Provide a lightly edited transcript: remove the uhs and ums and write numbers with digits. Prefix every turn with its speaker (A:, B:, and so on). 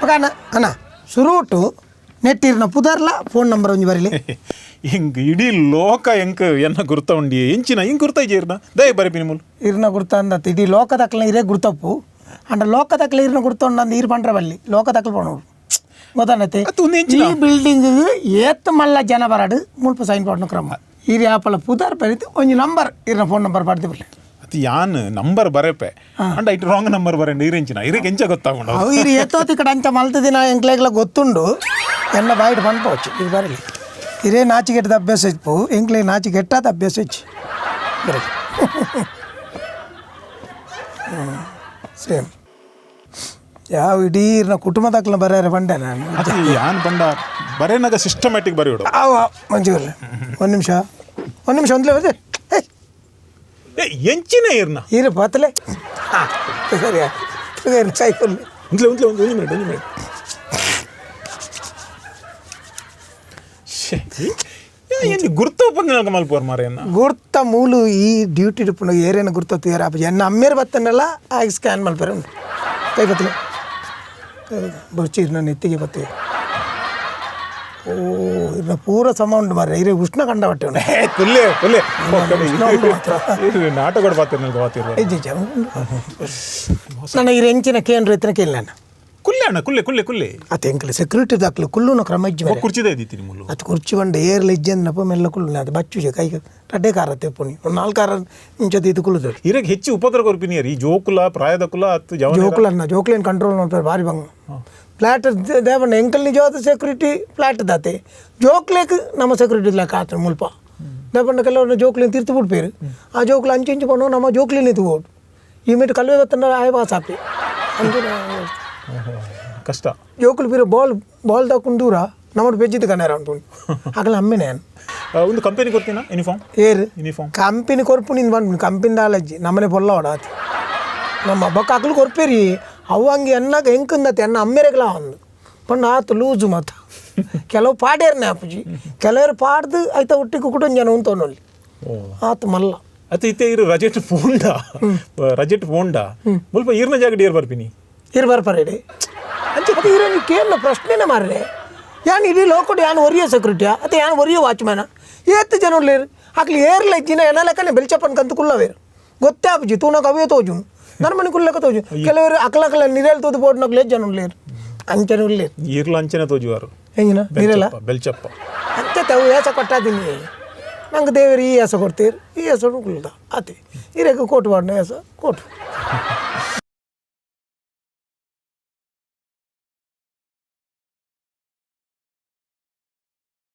A: ಅಣ್ಣ ಅಣ್ಣ ಶುರುಟು ನೆಟ್ ಇರ್ನ ಪುದರ್ಲ ಫೋನ್ ನಂಬರ್ ಒಂಜಿ ಬರಲಿ
B: ಹಿಂಗೆ ಇಡೀ ಲೋಕ ಹೆಂಗೆ ಎನ್ನ ಗುರ್ತ ಉಂಡಿ ಎಂಚಿನ ಹಿಂಗೆ ಗುರ್ತ ಇರ್ನ ದಯ ಬರೀ ನಿಮ್ಮಲು
A: ಇರ್ನ ಗುರ್ತ ಅಂದತ್ ಇಡೀ ಲೋಕದಕ್ಲ ಇರೇ ಗುರ್ತಪ್ಪು ಅಂಡ ಲೋಕದಕ್ಲ ಇರ್ನ ಗುರ್ತೊಂಡು ಅಂದ ಇರ್ ಪಂಡ್ರ ಬಲ್ಲಿ ಲೋಕದಕ್ಲ ಪೋಣವ್ರು ಗೊತ್ತಾನತ್ತೆ ಈ ಬಿಲ್ಡಿಂಗ್ ಏತ್ ಮಲ್ಲ ಜನ ಬರಾಡು ಮುಲ್ಪ ಸೈನ್ ಪಾಡ್ನ ಕ್ರಮ ಇರಿ ಆಪಲ ಪುದರ್ ಬರೀತಿ ಒಂಜಿ ನಂಬರ್ ಇರ್ನ ಫೋನ್ ನಂಬರ್ ಪಡ್ದು ಬಿಡ್ಲಿ
B: ಅದು ಯಾನ್ ನಂಬರ್ ಬರಪೆ ಅಂಡ ಇಟ್ಟು ರಾಂಗ್ ನಂಬರ್ ಬರಂడి ಇರೆಂಚಿನ ಇರಕ್ಕೆ ಎಂಚ ಗೊತ್ತಾಗೊಂಡು
A: ಅವು ಇರಿ ಎತ್ತೋತಿ ಕಡೆ ಅಂಚ ಮಲ್ತದಿನ ಎಂಕ್ಲೆಗ್ಲ ಗೊತ್ತುಂಡು ಎನ್ನ ಬಾಯಿಟ್ ಪಂಡ್ಪೋಚು ಇದು ಬರಲಿ ಇರೇ ನಾಚಿಗೆಟ್ಟದ ಅಭ್ಯಾಸ ಇತ್ತು ಎಂಕ್ಲೆ ನಾಚಿಗೆಟ್ಟಾದ ಅಭ್ಯಾಸ ಇಚ್ಚು ಬರಲಿ ಸೇಮ್ ಯಾವ ಇಡೀ ನಾ ಕುಟುಂಬದಾಕ್ಲ ಬರೋರೆ ಬಂಡೆ ನಾನು
B: ಯಾನ್ ಬಂಡ ಬರೇನಾಗ ಸಿಸ್ಟಮ್ಯಾಟಿಕ್ ಬರೆಯೋಡು
A: ಅವ ಮಂಜುಗಲ್ಲ ಒಂದು ನಿಮಿಷ ಒಂದ್ಲೇ ಹೋದೆ
B: ಎಂಚಿನ ಇರ್ನ
A: ಇರು ಪಾತಲೆ ಸರಿಯಾ ಸೈಕಲ್
B: ಒಂದು ಮಿನಿಟ್ ಗುರ್ತ ಬಂದ ಮಲ್ಪೋರ್ ಮಾರೇನ
A: ಗುರ್ತ ಮೂಲು ಈ ಡ್ಯೂಟಿ ಪುಣ ಏರೇನ ಗುರ್ತತ್ತು ಯಾರ ಎನ್ನ ಅಮ್ಮೇರು ಬತ್ತನ್ನೆಲ್ಲ ಆಗ ಸ್ಕ್ಯಾನ್ ಮಲ್ಪೇರ ಕೈ ಬತ್ತಲೆ ಬರ್ಚಿ ನನ್ನ ಎತ್ತಿಗೆ ಬತ್ತೆ ಓ ಇನ್ನ ಪೂರ ಸಮ ಉಂಟು ಮಾರ್ರೆ ಇರೇ ಉಷ್ಣ ಕಂಡ ಬಟ್ಟೆ
B: ಕುಲ್ಲೆ
A: ಮಾತ್ರ
B: ನಾಟಕ
A: ನನ್ನ ಈ ಹೆಂಚಿನ ಕೇಂದ್ರ ಎತ್ತಿನ ಕೇಳಿ ನಾನು
B: ಕುಲ್ಲೆ ಅಣ್ಣ ಕುಲ್ಲೆ
A: ಅದು ಹೆಂಕಲೆ ಸೆಕ್ಯೂರಿಟಿ ದಾಖಲು ಕುಲ್ಲುನ ಕ್ರಮ ಇಜ್ಜಿ
B: ಕುರ್ಚಿದ ಇದ್ದೀತಿ ನಿಮ್ಮಲು
A: ಅದು ಕುರ್ಚಿ ಬಂಡೆ ಏರ್ಲ ಇಜ್ಜಂದಪ್ಪ ಮೆಲ್ಲ ಕುಲ್ಲು ಅದು ಬಚ್ಚು ಕೈಗೆ ರಡ್ಡೆ ಕಾರ ತೆಪ್ಪುನಿ ಒಂದು 4 ಕಾರ ಇಂಚದ ಇದು ಕುಲ್ಲುದು
B: ಇರಕ್ಕೆ ಹೆಚ್ಚು ಉಪದ್ರ ಕೊರ್ಪಿನಿಯರ್ ಈ ಜೋಕುಲ ಪ್ರಾಯದ ಕುಲ ಹತ್ತು
A: ಜೋಕ್ಲೇನ್ ಕಂಟ್ರೋಲ್ ಮಾಡ್ತಾರೆ ಭಾರಿ ಬಂಗ ಫ್ಲಾಟ್ ದೇವಣ್ಣ ಎಂಕಲ್ ನಿಜವಾದ ಸೆಕ್ಯೂರಿಟಿ ಫ್ಲಾಟ್ ದಾತೆ ಜೋಕ್ಲೇಕ್ ನಮ್ಮ ಸೆಕ್ಯೂರಿಟಿ ಲೆಕ್ಕ ಆತ ಮುಲ್ಪ ದೇವಣ್ಣ ಕೆಲವರು ಜೋಕ್ಲೇನ್ ತೀರ್ತು ಬಿಡ್ಪೇರು ಆ ಜೋಕ್ಲ ಅಂಚು ಪಣ್ಣು ನಮ್ಮ ಜೋಕ್ಲೇನ್ ಎತ್ಕೋಡು ಈ ಮೀಟ್ ಕಲ್ವೆ ಬತ್ತಂದ್ರೆ ಆಯ ಬಾಸ್ ಹಾಪಿ ಅಂಚು
B: ಕಷ್ಟ
A: ಜೋಕುಲು ಬೀರು ಬಾಲ್ ದಾಕೊಂಡು ದೂರ ನಮ್ಮದು ಬೆಜ್ಜಿದ್ದು ಕಣ್ಣಾರ ಉಂಟು ಆಗಲ್ಲ ಅಮ್ಮೆನೇ
B: ಒಂದು ಕಂಪನಿ ಕೊಡ್ತೀನ ಯೂನಿಫಾರ್ಮ್
A: ಕಂಪನಿ ಕೊರ್ಪು ನಿಂದು ಬಂದು ಕಂಪನಿ ದಾಲಜ್ಜಿ ನಮ್ಮನೆ ಪೊಲ್ಲ ಹೊಡಾತಿ ನಮ್ಮ ಬೊಕ್ಕ ಅಕ್ಲು ಕೊರ್ಪೇರಿ ಅವು ಹಂಗೆ ಎನ್ನಾಗ ಹೆಂಕಂದತಿ ಅನ್ನ ಅಮ್ಮೆರೆಗ್ಲ ಒಂದು ಪಣ್ಣ ಆತು ಲೂಸು ಮತ್ತು ಕೆಲವು ಪಾಡ್ಯಾರನೇ ಅಪ್ಪಜಿ ಕೆಲವರು ಪಾಡ್ದು ಆಯ್ತಾ ಒಟ್ಟಿಗೆ ಕುಟುಂಬ ಜನ ಉಂಟವನಲ್ಲಿ ಆತು ಮಲ್ಲ
B: ಅತ್ತ ಇತ್ತೆ ಇರು ರಜೆಟ್ ಪೋಂಡ ಮುಲ್ಪ ಈರ್ನ ಜಾಗಡಿ ಏರ್ ಬರ್ತೀನಿ
A: ಇರು ಬರ್ಪರೇಡಿ ಅಂಚೆ ಅದು ಇರೋ ನೀವು ಕೇಳೋ ಪ್ರಶ್ನೆನೇ ಮಾರ್ರೆ ಯಾನು ಇಡೀ ಲೋಕಡ್ ಯಾನು ಒರಿಯೋ ಸೆಕ್ಯೂರಿಟಿಯಾ ಅಥವಾ ಯಾನು ಒರಿಯೋ ವಾಚ್ಮ್ಯಾನ ಏತ್ತು ಜನ ಉಳ್ಳೇರು ಹಾಕ್ಲಿ ಏರ್ಲ ಇಜ್ಜಿನ ಎನ್ನ ಲೆಕ್ಕನೆ ಬೆಲ್ಚಪ್ಪನ ಕಂತು ಕುಲ್ಲವೇರು ಗೊತ್ತೇ ಆಪಜಿ ತೂನಕ ಅವೇ ತೋಜು ನನ್ನ ಮನೆ ಕುಲ್ಲಕ ತೋಜು ಕೆಲವರು ಅಕ್ಲಕ್ಕಲ ನೀರೆಲ್ ತೋದು ಬೋಟ್ನಕ್ಲೆ ಜನ ಉಳ್ಳೇರು ಅಂಚನೆ ಉಳ್ಳೇರು
B: ಈರ್ಲ ಅಂಚನೆ ತೋಜುವಾರು
A: ಹೆಂಗಿನ ನೀರೆಲ್ಲ
B: ಬೆಲ್ಚಪ್ಪ
A: ಅಂತೆ ತಾವು ಏಸ ಕೊಟ್ಟಾದೀನಿ ನಂಗೆ ದೇವರು ಈ ಹೆಸ ಕೊಡ್ತೀರಿ ಈ ಹೆಸರು ಕುಲ್ದ ಆತಿ ಇರಕ್ಕೆ ಕೋಟು ಬಾಡ್ನ ಹೆಸ ಕೋಟು